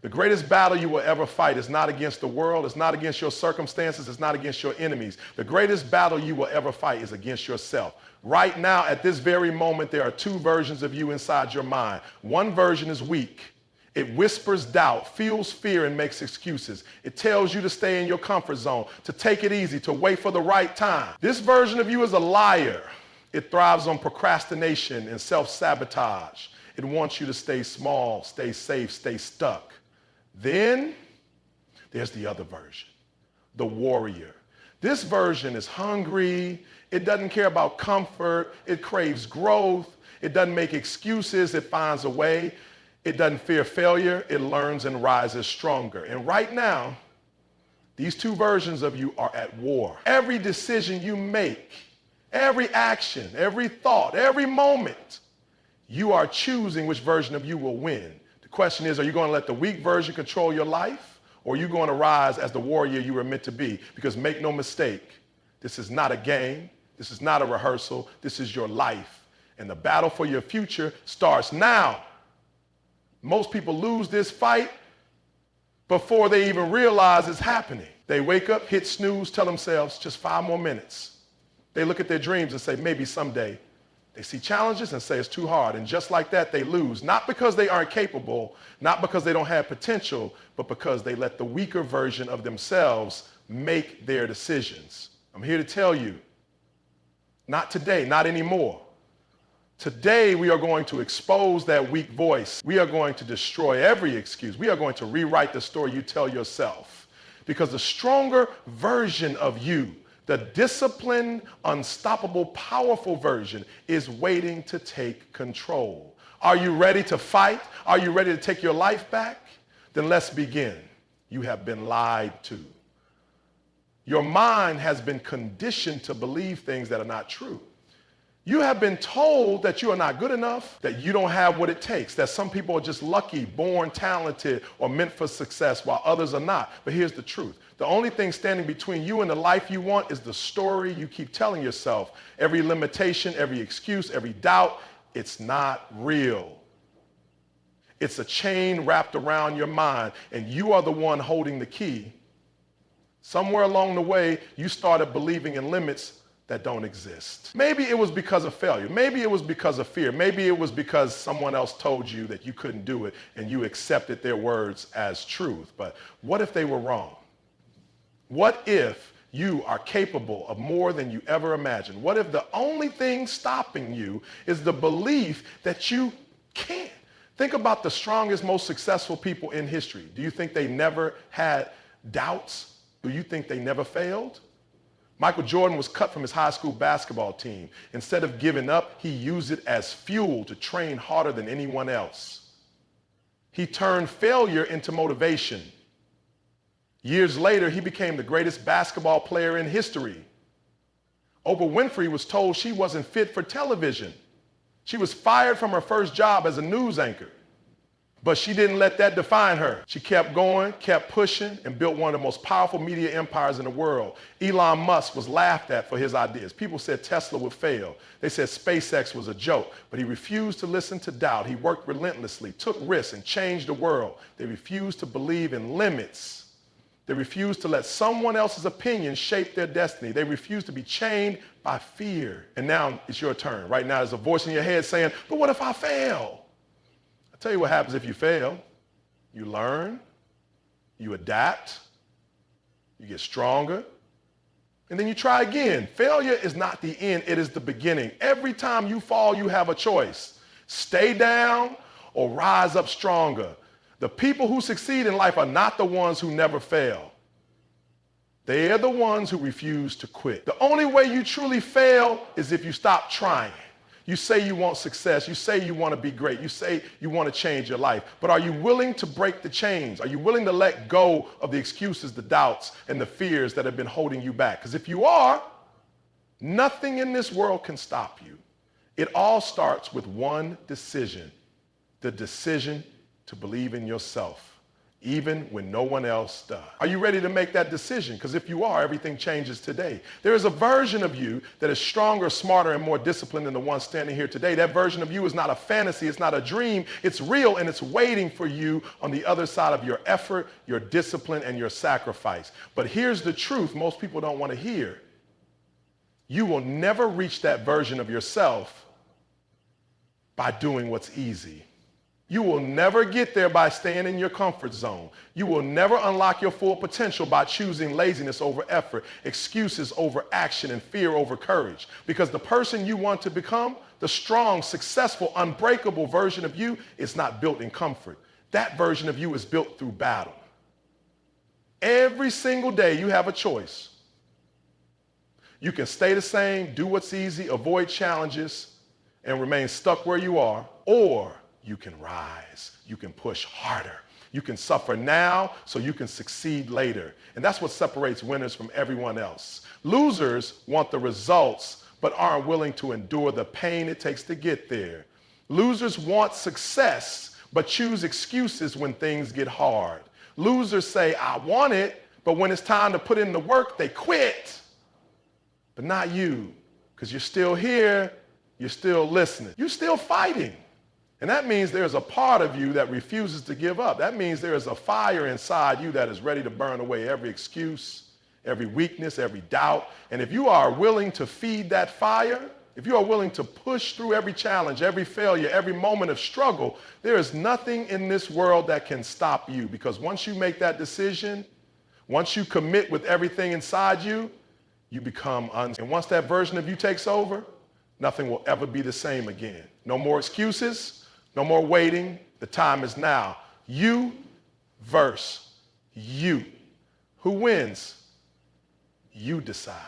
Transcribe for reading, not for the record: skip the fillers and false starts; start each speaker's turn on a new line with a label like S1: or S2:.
S1: The greatest battle you will ever fight is not against the world, it's not against your circumstances, it's not against your enemies. The greatest battle you will ever fight is against yourself. Right now, at this very moment, there are two versions of you inside your mind. One version is weak. It whispers doubt, feels fear, and makes excuses. It tells you to stay in your comfort zone, to take it easy, to wait for the right time. This version of you is a liar. It thrives on procrastination and self-sabotage. It wants you to stay small, stay safe, stay stuck. Then there's the other version, the warrior. This version is hungry. It doesn't care about comfort. It craves growth. It doesn't make excuses. It finds a way. It doesn't fear failure. It learns and rises stronger. And right now, these two versions of you are at war. Every decision you make, every action, every thought, every moment, you are choosing which version of you will win. The question is, are you going to let the weak version control your life, or are you going to rise as the warrior you were meant to be? Because make no mistake, this is not a game. This is not a rehearsal. This is your life. And the battle for your future starts now. Most people lose this fight before they even realize it's happening. They wake up, hit snooze, tell themselves just 5 more minutes. They look at their dreams and say, maybe someday. They see challenges and say it's too hard. And just like that, they lose. Not because they aren't capable, not because they don't have potential, but because they let the weaker version of themselves make their decisions. I'm here to tell you, not today, not anymore. Today, we are going to expose that weak voice. We are going to destroy every excuse. We are going to rewrite the story you tell yourself. Because the stronger version of you, the disciplined, unstoppable, powerful version is waiting to take control. Are you ready to fight? Are you ready to take your life back? Then let's begin. You have been lied to. Your mind has been conditioned to believe things that are not true. You have been told that you are not good enough, that you don't have what it takes, that some people are just lucky, born talented, or meant for success, while others are not. But here's the truth. The only thing standing between you and the life you want is the story you keep telling yourself. Every limitation, every excuse, every doubt, it's not real. It's a chain wrapped around your mind, and you are the one holding the key. Somewhere along the way, you started believing in limits that don't exist. Maybe it was because of failure. Maybe it was because of fear. Maybe it was because someone else told you that you couldn't do it and you accepted their words as truth. But what if they were wrong? What if you are capable of more than you ever imagined? What if the only thing stopping you is the belief that you can't? Think about the strongest, most successful people in history. Do you think they never had doubts? Do you think they never failed? Michael Jordan was cut from his high school basketball team. Instead of giving up, he used it as fuel to train harder than anyone else. He turned failure into motivation. Years later, he became the greatest basketball player in history. Oprah Winfrey was told she wasn't fit for television. She was fired from her first job as a news anchor. But she didn't let that define her. She kept going, kept pushing, and built one of the most powerful media empires in the world. Elon Musk was laughed at for his ideas. People said Tesla would fail. They said SpaceX was a joke. But he refused to listen to doubt. He worked relentlessly, took risks, and changed the world. They refused to believe in limits. They refused to let someone else's opinion shape their destiny. They refused to be chained by fear. And now it's your turn. Right now there's a voice in your head saying, but what if I fail? I'll tell you what happens if you fail. You learn, you adapt, you get stronger, and then you try again. Failure is not the end, it is the beginning. Every time you fall, you have a choice. Stay down or rise up stronger. The people who succeed in life are not the ones who never fail. They are the ones who refuse to quit. The only way you truly fail is if you stop trying. You say you want success. You say you want to be great. You say you want to change your life. But are you willing to break the chains? Are you willing to let go of the excuses, the doubts, and the fears that have been holding you back? Because if you are, nothing in this world can stop you. It all starts with one decision, the decision to believe in yourself. even when no one else does. Are you ready to make that decision? Because if you are, everything changes today. There is a version of you that is stronger, smarter, and more disciplined than the one standing here today. That version of you is not a fantasy, it's not a dream, it's real, and it's waiting for you on the other side of your effort, your discipline, and your sacrifice. But here's the truth most people don't want to hear. You will never reach that version of yourself by doing what's easy. You will never get there by staying in your comfort zone. You will never unlock your full potential by choosing laziness over effort, excuses over action, and fear over courage. Because the person you want to become, the strong, successful, unbreakable version of you, is not built in comfort. That version of you is built through battle. Every single day you have a choice. You can stay the same, do what's easy, avoid challenges, and remain stuck where you are, or you can rise, you can push harder. You can suffer now so you can succeed later. And that's what separates winners from everyone else. Losers want the results, but aren't willing to endure the pain it takes to get there. Losers want success, but choose excuses when things get hard. Losers say, I want it, but when it's time to put in the work, they quit. But not you, because you're still here, you're still listening, you're still fighting. And that means there's a part of you that refuses to give up. That means there is a fire inside you that is ready to burn away every excuse, every weakness, every doubt. And if you are willing to feed that fire, if you are willing to push through every challenge, every failure, every moment of struggle, there is nothing in this world that can stop you. Because once you make that decision, once you commit with everything inside you, you become and once that version of you takes over, nothing will ever be the same again. No more excuses. No more waiting. The time is now. You versus you. Who wins? You decide.